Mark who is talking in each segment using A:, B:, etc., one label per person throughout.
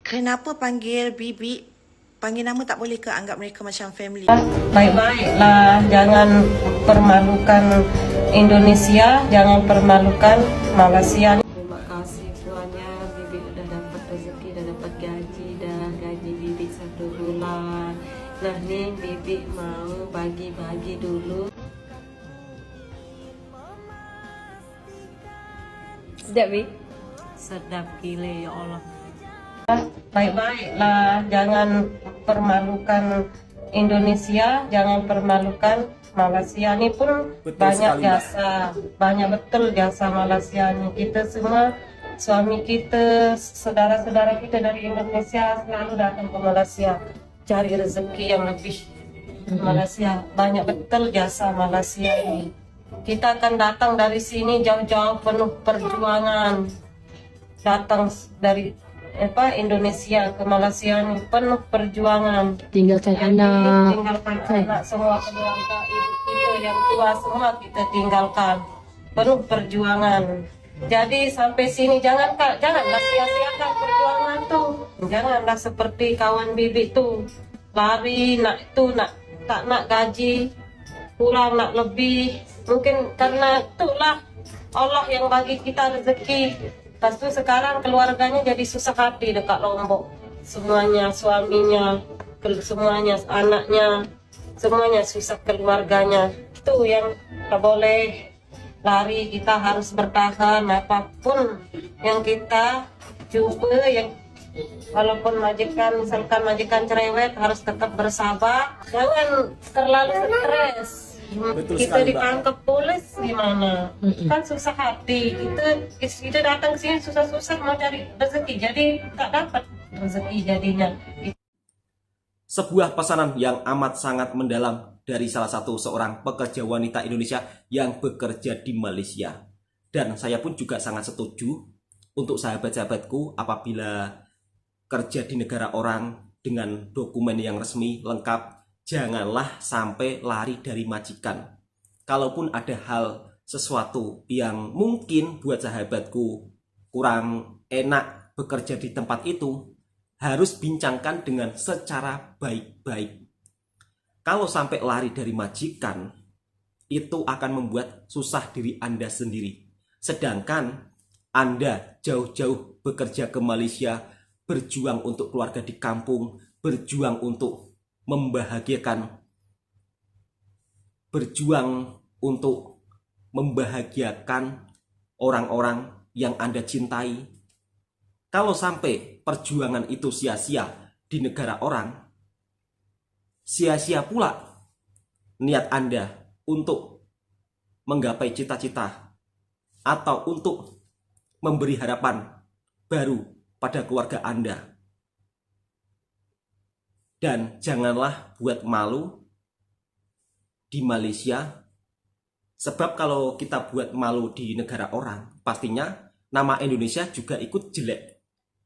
A: Kenapa panggil Bibi? Panggil nama tak boleh ke? Anggap mereka macam family.
B: Baik-baiklah, jangan permalukan Indonesia, jangan permalukan Malaysia. Terima kasih semuanya, Bibi udah dapat rezeki, udah dapat gaji, gaji Bibi 1 bulan. Nah nih Bibi mau bagi-bagi dulu. Sedap, Bi? Sedap gila ya Allah. Baik-baiklah, jangan permalukan Indonesia, jangan permalukan Malaysia. Ini pun
C: Betul
B: banyak
C: sekali,
B: jasa, banyak betul jasa Malaysia ini. Kita semua, suami kita, saudara-saudara kita dari Indonesia selalu datang ke Malaysia cari rezeki yang lebih. Malaysia, banyak betul jasa Malaysia ini. Kita akan datang dari sini jauh-jauh penuh perjuangan. Datang dari Indonesia ke Malaysia ini penuh perjuangan.
D: Tinggalkan anak.
B: Tinggalkan anak, semua keluarga ibu kita yang tua semua kita tinggalkan. Penuh perjuangan. Jadi sampai sini janganlah sia-siakan perjuangan tuh. Janganlah seperti kawan Bibi tuh lari tak nak gaji, kurang nak lebih. Mungkin karena itulah Allah yang bagi kita rezeki. Pas itu sekarang keluarganya jadi susah hati dekat Lombok. Semuanya, suaminya, semuanya, anaknya, semuanya susah keluarganya. Itu yang tak boleh lari, kita harus bertahan apapun yang kita coba, yang walaupun majikan, misalkan majikan cerewet harus tetap bersabar, jangan terlalu stres.
C: Betul
B: Kita
C: sekali, Mbak.
B: ditangkap polis gimana? Kan susah hati. Kita datang sini susah-susah mau cari rezeki, jadi tak dapat rezeki jadinya.
C: Sebuah pesanan yang amat sangat mendalam dari salah satu seorang pekerja wanita Indonesia yang bekerja di Malaysia. Dan saya pun juga sangat setuju untuk sahabat-sahabatku apabila kerja di negara orang dengan dokumen yang resmi, lengkap, janganlah sampai lari dari majikan. Kalaupun ada hal sesuatu yang mungkin buat sahabatku kurang enak bekerja di tempat itu, harus bincangkan dengan secara baik-baik. Kalau sampai lari dari majikan, itu akan membuat susah diri Anda sendiri. Sedangkan Anda jauh-jauh bekerja ke Malaysia, berjuang untuk keluarga di kampung, berjuang untuk membahagiakan orang-orang yang Anda cintai. Kalau sampai perjuangan itu sia-sia di negara orang, sia-sia pula niat Anda untuk menggapai cita-cita atau untuk memberi harapan baru pada keluarga Anda. Dan janganlah buat malu di Malaysia, sebab kalau kita buat malu di negara orang, pastinya nama Indonesia juga ikut jelek.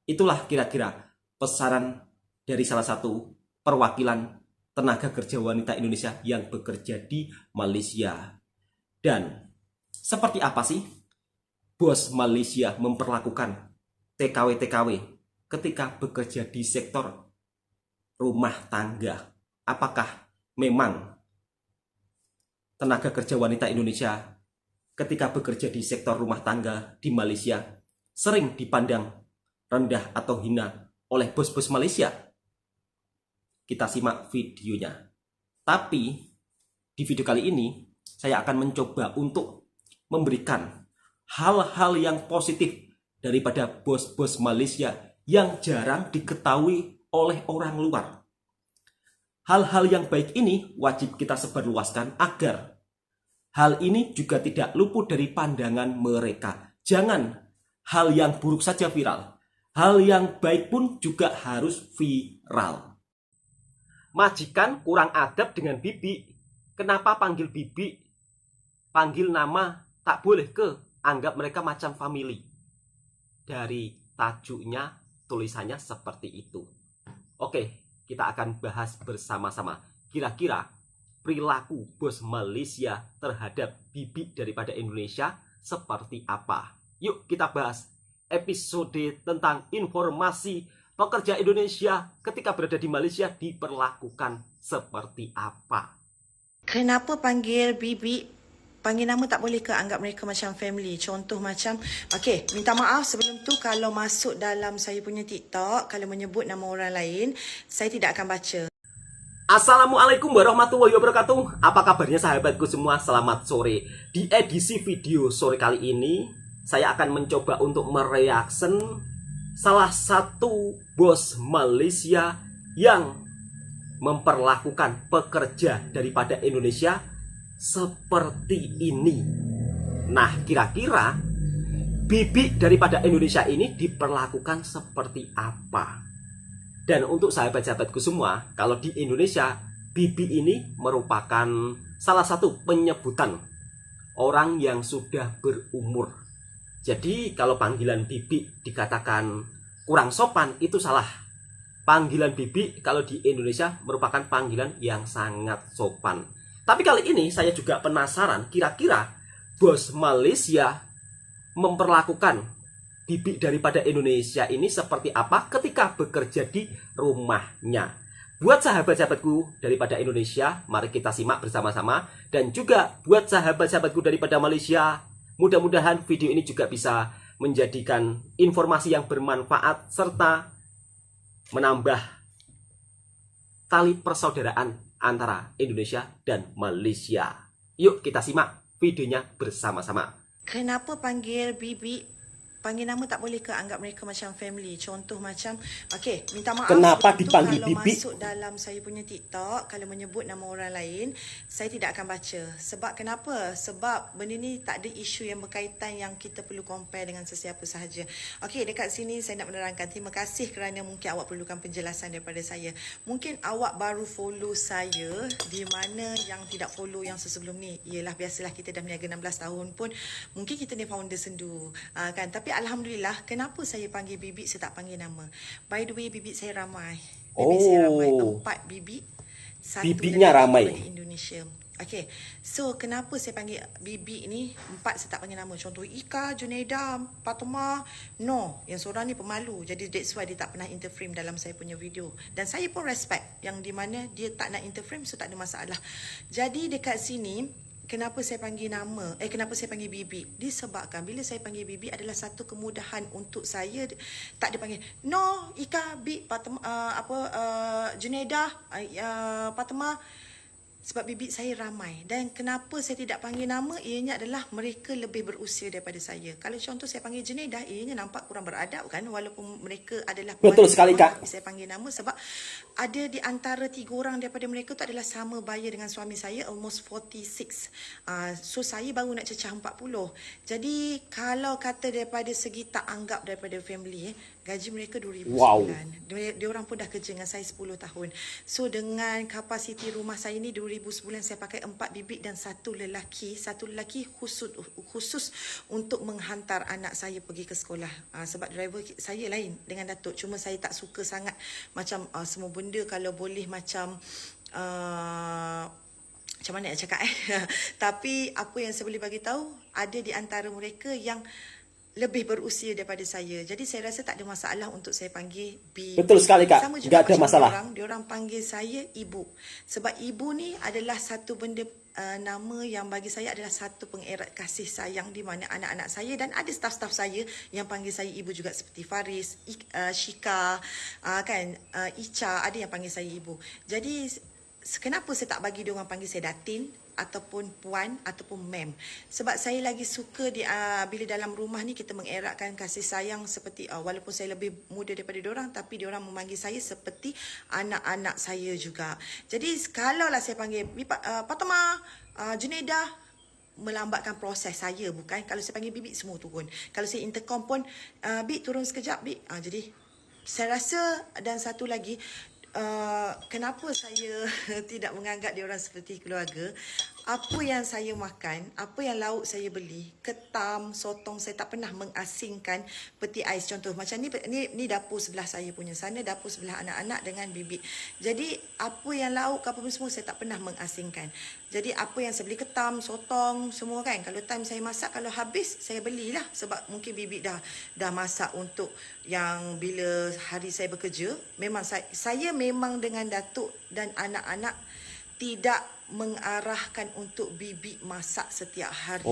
C: Itulah kira-kira pesanan dari salah satu perwakilan tenaga kerja wanita Indonesia yang bekerja di Malaysia. Dan seperti apa sih bos Malaysia memperlakukan TKW-TKW ketika bekerja di sektor rumah tangga? Apakah memang tenaga kerja wanita Indonesia ketika bekerja di sektor rumah tangga di Malaysia sering dipandang rendah atau hina oleh bos-bos Malaysia? Kita simak videonya. Tapi di video kali ini saya akan mencoba untuk memberikan hal-hal yang positif daripada bos-bos Malaysia yang jarang diketahui oleh orang luar. Hal-hal yang baik ini wajib kita sebarluaskan agar hal ini juga tidak luput dari pandangan mereka. Jangan hal yang buruk saja viral. Hal yang baik pun juga harus viral. Majikan kurang adab dengan Bibi. Kenapa panggil Bibi? Panggil nama tak boleh ke? Anggap mereka macam family. Dari tajuknya, tulisannya seperti itu. Oke, kita akan bahas bersama-sama. Kira-kira perilaku bos Malaysia terhadap Bibi daripada Indonesia seperti apa? Yuk kita bahas episode tentang informasi pekerja Indonesia ketika berada di Malaysia diperlakukan seperti apa?
A: Kenapa panggil bibi? Panggil nama tak boleh ke? Anggap mereka macam family. Contoh macam, okey, minta maaf sebelum tu kalau masuk dalam saya punya TikTok, kalau menyebut nama orang lain, saya tidak akan baca.
C: Assalamualaikum warahmatullahi wabarakatuh. Apa kabarnya sahabatku semua? Selamat sore. Di edisi video sore kali ini, saya akan mencoba untuk mereaction salah satu bos Malaysia yang memperlakukan pekerja daripada Indonesia seperti ini. Nah, kira-kira bibi daripada Indonesia ini diperlakukan seperti apa? Dan untuk sahabat-sahabatku semua, kalau di Indonesia, bibi ini merupakan salah satu penyebutan orang yang sudah berumur. Jadi kalau panggilan bibi dikatakan kurang sopan, itu salah. Panggilan bibi kalau di Indonesia merupakan panggilan yang sangat sopan. Tapi kali ini saya juga penasaran, kira-kira bos Malaysia memperlakukan bibi daripada Indonesia ini seperti apa ketika bekerja di rumahnya. Buat sahabat-sahabatku daripada Indonesia, mari kita simak bersama-sama. Dan juga buat sahabat-sahabatku daripada Malaysia, mudah-mudahan video ini juga bisa menjadikan informasi yang bermanfaat serta menambah tali persaudaraan antara Indonesia dan Malaysia. Yuk kita simak videonya bersama-sama.
A: Kenapa panggil bibi? Panggil nama tak boleh ke? Anggap mereka macam family. Contoh macam, okey, minta maaf
C: Kenapa
A: sebelum tu
C: dipanggil
A: kalau
C: bibi?
A: masuk dalam saya punya TikTok, kalau menyebut nama orang lain, saya tidak akan baca. Sebab kenapa? Sebab benda ni tak ada isu yang berkaitan yang kita perlu compare dengan sesiapa sahaja. Okey, dekat sini saya nak menerangkan. Terima kasih kerana mungkin awak perlukan penjelasan daripada saya. Mungkin awak baru follow saya, di mana yang tidak follow yang sebelum ni. Yelah, biasalah kita dah berniaga 16 tahun pun, mungkin kita ni founder sendu. Kan? Tapi alhamdulillah, kenapa saya panggil bibi, saya tak panggil nama. By the way, bibi saya ramai. Saya ramai, 4 bibi.
C: Bibinya ramai
A: di Indonesia. Okay, so kenapa saya panggil bibi ni 4 saya tak panggil nama. Contoh Ika, Junaida, Fatma. No, yang seorang ni pemalu. Jadi that's why dia tak pernah interframe dalam saya punya video. Dan saya pun respect yang di mana dia tak nak interframe, so tak ada masalah. Jadi dekat sini, kenapa saya panggil nama? Kenapa saya panggil bibi? Disebabkan bila saya panggil bibi adalah satu kemudahan untuk saya. Tak ada panggil no, Ika, Bi, Fatma, Junaida, Fatma. Sebab bibi saya ramai. Dan kenapa saya tidak panggil nama? Ianya adalah mereka lebih berusia daripada saya. Kalau contoh saya panggil Junaida, ianya nampak kurang beradab kan? Walaupun mereka adalah
C: betul sekali, Kak.
A: Saya panggil nama sebab ada di antara 3 orang daripada mereka tu adalah sama baya dengan suami saya, almost 46. So saya baru nak cecah 40. Jadi kalau kata daripada segi tak anggap daripada family, gaji mereka 2,000 sebulan. Dia orang pun dah kerja dengan saya 10 tahun. So dengan kapasiti rumah saya ni 2,000 sebulan, saya pakai 4 bibik dan 1 lelaki. 1 lelaki khusus untuk menghantar anak saya pergi ke sekolah. Sebab driver saya lain dengan Datuk. Cuma saya tak suka sangat macam semua benda kalau boleh macam macam mana nak cakap Tapi apa yang saya boleh bagi tahu, ada di antara mereka yang lebih berusia daripada saya. Jadi saya rasa tak ada masalah untuk saya panggil bibi.
C: Betul sekali, Kak.
A: Sama juga
C: Tak ada masalah.
A: Diorang panggil saya ibu. Sebab ibu ni adalah satu benda, nama yang bagi saya adalah satu pengerat kasih sayang, di mana anak-anak saya dan ada staf-staf saya yang panggil saya ibu juga, seperti Faris, Shika, Icha, ada yang panggil saya ibu. Jadi kenapa saya tak bagi diorang panggil saya Datin ataupun puan ataupun ma'am? Sebab saya lagi suka bila dalam rumah ni kita mengeratkan kasih sayang seperti walaupun saya lebih muda daripada diorang, tapi diorang memanggil saya seperti anak-anak saya juga. Jadi kalaulah saya panggil Fatma, Junaida, melambatkan proses saya, bukan? Kalau saya panggil bibi, semua turun. Kalau saya intercom pun, Bi turun sekejap, Bi. Jadi saya rasa, dan satu lagi, kenapa saya tidak menganggap dia orang seperti keluarga? apa yang saya makan, apa yang lauk saya beli, ketam, sotong, saya tak pernah mengasingkan peti ais. Contoh macam ni dapur sebelah saya punya, sana dapur sebelah anak-anak dengan bibik. Jadi apa yang lauk apa pun semua saya tak pernah mengasingkan. Jadi apa yang saya beli, ketam, sotong, semua kan, kalau time saya masak, kalau habis saya belilah, sebab mungkin bibik dah masak untuk yang bila hari saya bekerja. Memang saya memang dengan datuk dan anak-anak tidak mengarahkan untuk bibik masak setiap hari.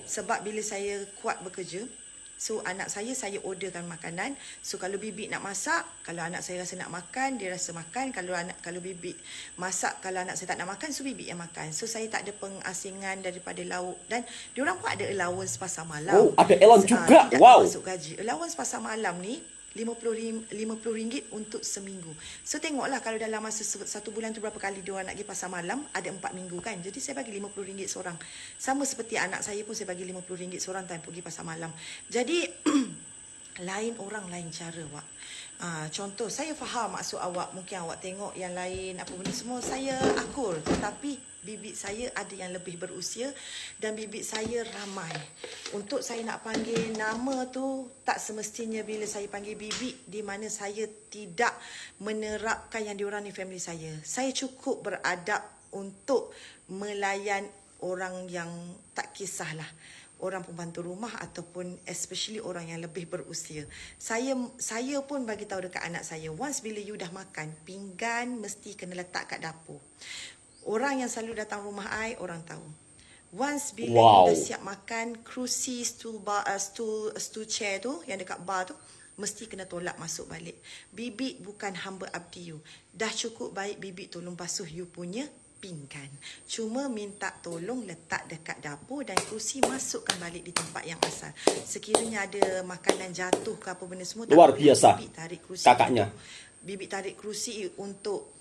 A: Sebab bila saya kuat bekerja, so anak saya orderkan makanan. So kalau bibik nak masak, kalau anak saya rasa nak makan, dia rasa makan. Kalau bibik masak, kalau anak saya tak nak makan, so bibik yang makan. So saya tak ada pengasingan daripada lauk. Dan diorang pun ada allowance pasar malam.
D: Ada allowance juga.
A: Tidak
D: Wow.
A: masuk gaji. Allowance pasar malam ni RM50 untuk seminggu. So tengoklah kalau dalam masa 1 bulan tu berapa kali diorang nak pergi pasar malam, ada 4 minggu kan. Jadi saya bagi RM50 seorang. Sama seperti anak saya pun saya bagi RM50 seorang time pergi pasar malam. Jadi lain orang lain cara, Wak. Contoh, saya faham maksud awak. Mungkin awak tengok yang lain apa benda semua, saya akur. Tetapi bibik saya ada yang lebih berusia dan bibik saya ramai. Untuk saya nak panggil nama tu, tak semestinya bila saya panggil bibik di mana saya tidak menerapkan yang diorang ni family saya. Saya cukup beradab untuk melayan orang yang tak kisahlah, orang pembantu rumah ataupun especially orang yang lebih berusia. Saya pun bagi tahu dekat anak saya, once bila you dah makan, pinggan mesti kena letak kat dapur. Orang yang selalu datang rumah I, orang tahu. Once bila you dah siap makan, kerusi, stool chair tu yang dekat bar tu mesti kena tolak masuk balik. Bibik bukan hamba abdi you. Dah cukup baik bibik tolong basuh you punya pinggan. Cuma minta tolong letak dekat dapur dan kerusi masukkan balik di tempat yang asal. Sekiranya ada makanan jatuh ke apa benda semua,
D: luar biasa
A: bibik tarik kerusi
D: kakaknya.
A: Bibik tarik kerusi untuk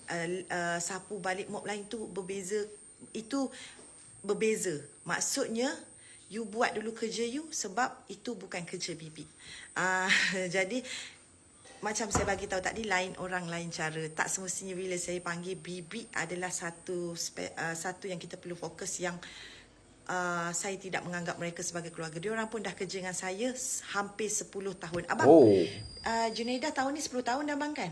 A: sapu balik mop lain tu berbeza. Itu berbeza. Maksudnya you buat dulu kerja you, sebab itu bukan kerja bibik. Jadi macam saya bagi tahu tadi, lain orang lain cara. Tak semestinya bila saya panggil bibik adalah satu yang kita perlu fokus, yang saya tidak menganggap mereka sebagai keluarga. Diorang pun dah kerja dengan saya hampir 10 tahun. Abang, Junaidah tahun ni 10 tahun dah bang kan?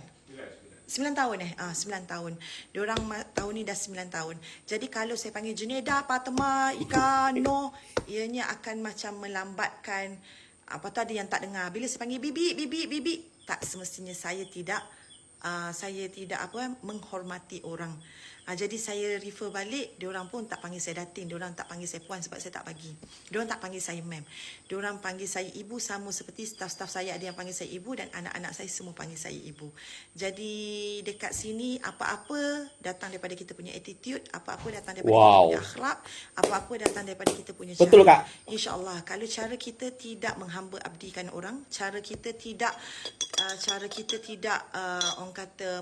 A: 9 tahun 9 tahun. Diorang tahun ni dah 9 tahun. Jadi kalau saya panggil Junaidah, Fatima, Ika, Noh, ianya akan macam melambatkan. Apa tu ada yang tak dengar. Bila saya panggil bibik, tak semestinya saya tidak menghormati orang. Jadi saya refer balik, diorang pun tak panggil saya datin, diorang tak panggil saya puan sebab saya tak bagi. Diorang tak panggil saya ma'am. Diorang panggil saya ibu, sama seperti staf-staf saya ada yang panggil saya ibu dan anak-anak saya semua panggil saya ibu. Jadi dekat sini apa-apa datang daripada kita punya attitude, apa-apa datang daripada kita punya akhlak, apa-apa datang daripada kita punya cara.
D: Betul, Kak.
A: InsyaAllah kalau cara kita tidak menghamba abdikan orang, cara kita tidak orang kata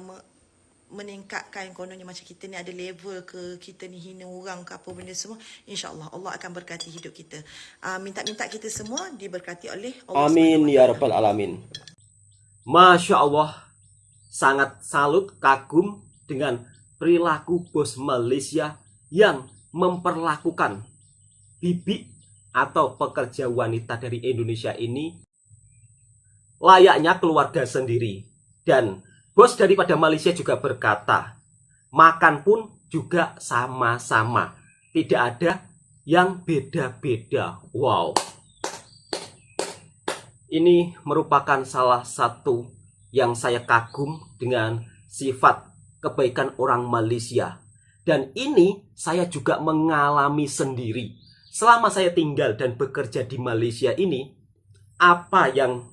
A: meningkatkan, kononnya macam kita ni ada level ke, kita ni hina orang ke apa benda semua, insyaAllah Allah akan berkati hidup kita. Minta-minta kita semua diberkati oleh Allah.
D: Amin ya rabbal alamin.
C: Masya Allah, sangat salut, kagum dengan perilaku bos Malaysia yang memperlakukan bibik atau pekerja wanita dari Indonesia ini layaknya keluarga sendiri. Dan bos daripada Malaysia juga berkata, makan pun juga sama-sama, tidak ada yang beda-beda. Wow, ini merupakan salah satu yang saya kagum dengan sifat kebaikan orang Malaysia. Dan ini saya juga mengalami sendiri. Selama saya tinggal dan bekerja di Malaysia ini, apa yang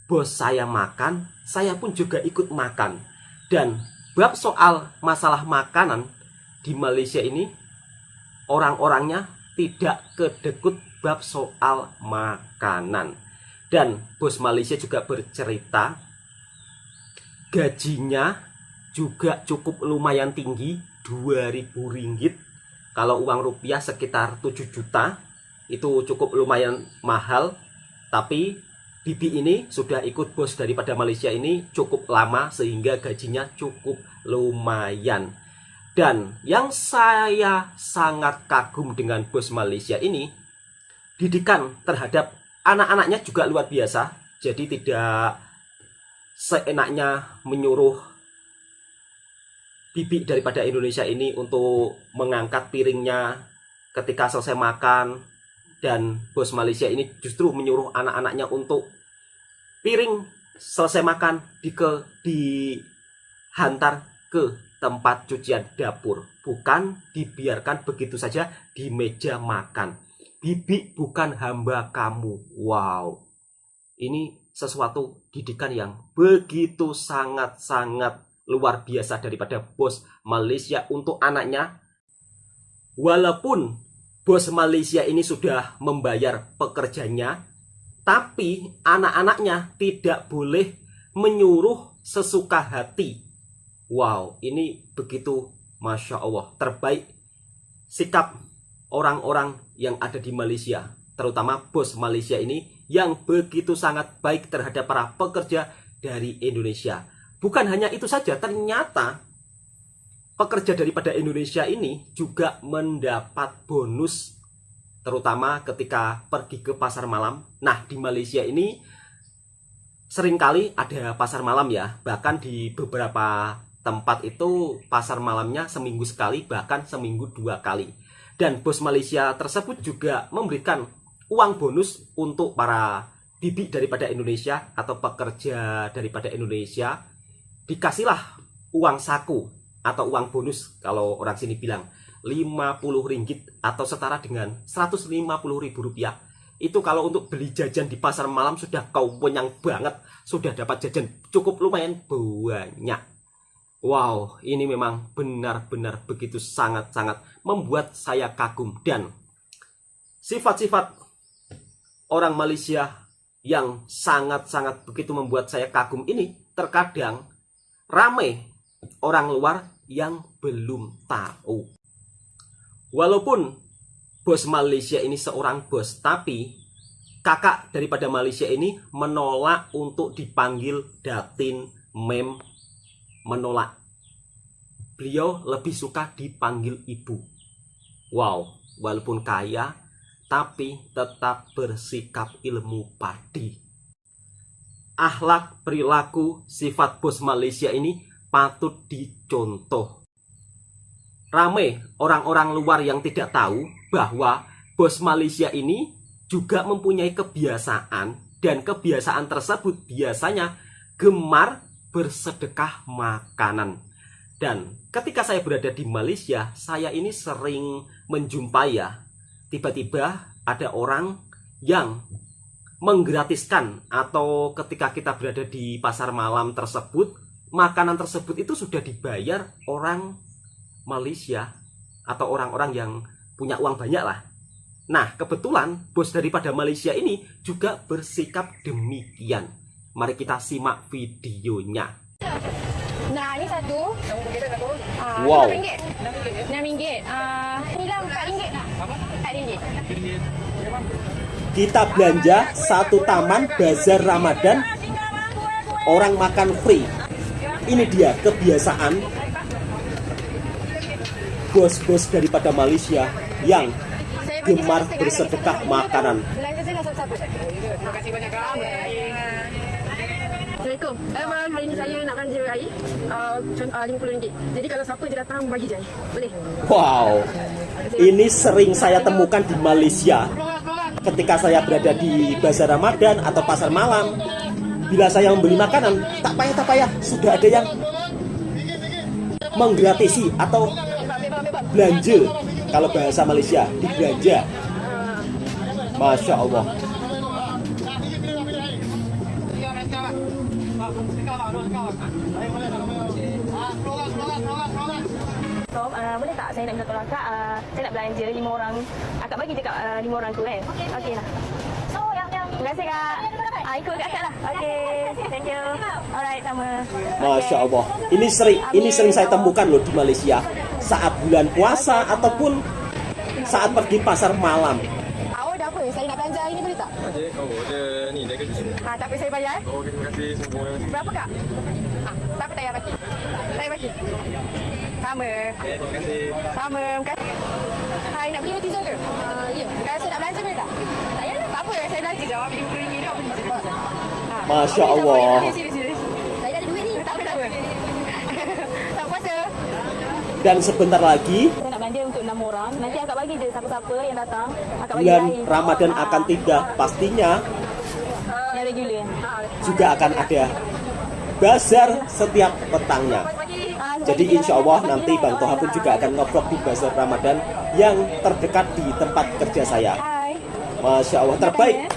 C: bos saya makan, saya pun juga ikut makan. Dan bab soal masalah makanan di Malaysia ini, orang-orangnya tidak kedekut bab soal makanan. Dan bos Malaysia juga bercerita, gajinya juga cukup lumayan tinggi, Rp2.000. Kalau uang rupiah sekitar 7 juta, itu cukup lumayan mahal. Tapi Bibi ini sudah ikut bos daripada Malaysia ini cukup lama sehingga gajinya cukup lumayan. Dan yang saya sangat kagum dengan bos Malaysia ini, didikan terhadap anak-anaknya juga luar biasa. Jadi tidak seenaknya menyuruh bibi daripada Indonesia ini untuk mengangkat piringnya ketika selesai makan. Dan bos Malaysia ini justru menyuruh anak-anaknya untuk piring selesai makan dihantar ke tempat cucian dapur. Bukan dibiarkan begitu saja di meja makan. Bibi bukan hamba kamu. Wow. Ini sesuatu didikan yang begitu sangat-sangat luar biasa daripada bos Malaysia untuk anaknya. Walaupun bos Malaysia ini sudah membayar pekerjanya, tapi anak-anaknya tidak boleh menyuruh sesuka hati. Wow, ini begitu Masya Allah, terbaik sikap orang-orang yang ada di Malaysia, terutama bos Malaysia ini yang begitu sangat baik terhadap para pekerja dari Indonesia. Bukan hanya itu saja, ternyata pekerja daripada Indonesia ini juga mendapat bonus, terutama ketika pergi ke pasar malam. Nah, di Malaysia ini seringkali ada pasar malam ya. Bahkan di beberapa tempat itu pasar malamnya seminggu sekali, bahkan seminggu 2 kali. Dan bos Malaysia tersebut juga memberikan uang bonus untuk para bibi daripada Indonesia atau pekerja daripada Indonesia. Dikasihlah uang saku atau uang bonus, kalau orang sini bilang 50 ringgit atau setara dengan 150 ribu rupiah. Itu kalau untuk beli jajan di pasar malam sudah kenyang banget, sudah dapat jajan cukup lumayan banyak. Wow, ini memang benar-benar begitu sangat-sangat membuat saya kagum. Dan sifat-sifat orang Malaysia yang sangat-sangat begitu membuat saya kagum ini, terkadang ramai orang luar yang belum tahu. Walaupun bos Malaysia ini seorang bos, tapi kakak daripada Malaysia ini menolak untuk dipanggil Datin, Mem, menolak. Beliau lebih suka dipanggil ibu. Wow, walaupun kaya, tapi tetap bersikap ilmu padi. Akhlak, perilaku, sifat bos Malaysia ini patut dicontoh. Ramai orang-orang luar yang tidak tahu bahwa bos Malaysia ini juga mempunyai kebiasaan, dan kebiasaan tersebut biasanya gemar bersedekah makanan. Dan ketika saya berada di Malaysia, saya ini sering menjumpai ya, tiba-tiba ada orang yang menggratiskan, atau ketika kita berada di pasar malam tersebut, makanan tersebut itu sudah dibayar orang Malaysia atau orang-orang yang punya uang banyak lah. Nah, kebetulan bos daripada Malaysia ini juga bersikap demikian. Mari kita simak videonya.
E: Nah, ini satu.
D: Wow.
E: RM6. Ini lah RM4. RM4.
C: Kita belanja satu taman bazar Ramadan, orang makan free. Ini dia kebiasaan bos-bos daripada Malaysia yang gemar bersedekah makanan.
E: Belanja saya satu-satu. Terima kasih banyak, Kak. Assalamualaikum. Abang, hari ini saya nak belanja air RM50. Jadi kalau siapa je datang bagi je. Boleh?
C: Wow, ini sering saya temukan di Malaysia. Ketika saya berada di bazar Ramadan atau pasar malam, bila saya membeli makanan, tak payah, sudah ada yang menggratisi atau belanja. Kalau bahasa Malaysia, dibelanja. Masya Allah.
E: Boleh tak saya nak minta tolong akak, saya nak belanja 5 orang. Akak bagi je kat 5 orang tu kan? Okey lah. So yang terima kasih kak. Ikut kat akak lah. Okey. Thank you. Alright, sama.
C: Masya Allah. Ini sering saya temukan loh di Malaysia. Saat bulan puasa ataupun saat pergi pasar malam.
E: Awak dah apa? Saya nak belanja hari ni boleh tak?
F: Ada ni, dia kerja sini.
E: Tak apa saya bayar.
F: Okey, terima kasih semua.
E: Berapa kak? Tak apa, tak payah bagi. Tak payah bagi. Sama.
F: Terima kasih.
E: Sama. Terima kasih. Hai, nak beli roti zo ke? Ya. Rasa nak belanja ke tak? Tak payah. Tak apa, saya belanja je. RM50 ni nak beli.
G: Masya Allah.
E: Sini. Saya dah ada duit ni. Tak apa. Tak puasa.
G: Dan sebentar lagi
E: Saya nak belanja untuk 6 orang. Nanti akak bagi je siapa-siapa yang datang. Akak bagi
G: bulan
E: air.
G: Ramadan akan tiba. Pastinya
E: Yang regular.
G: juga akan ada bazar setiap petangnya. Jadi insya Allah nanti Bang Toha pun juga akan nge-vlog di bazar Ramadan yang terdekat di tempat kerja saya.
E: Hai.
G: Masya Allah, terbaik.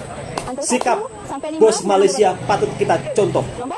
E: Antara
G: Sikap
E: 1 sampai 5
G: bos Malaysia patut kita contoh.
E: Nombor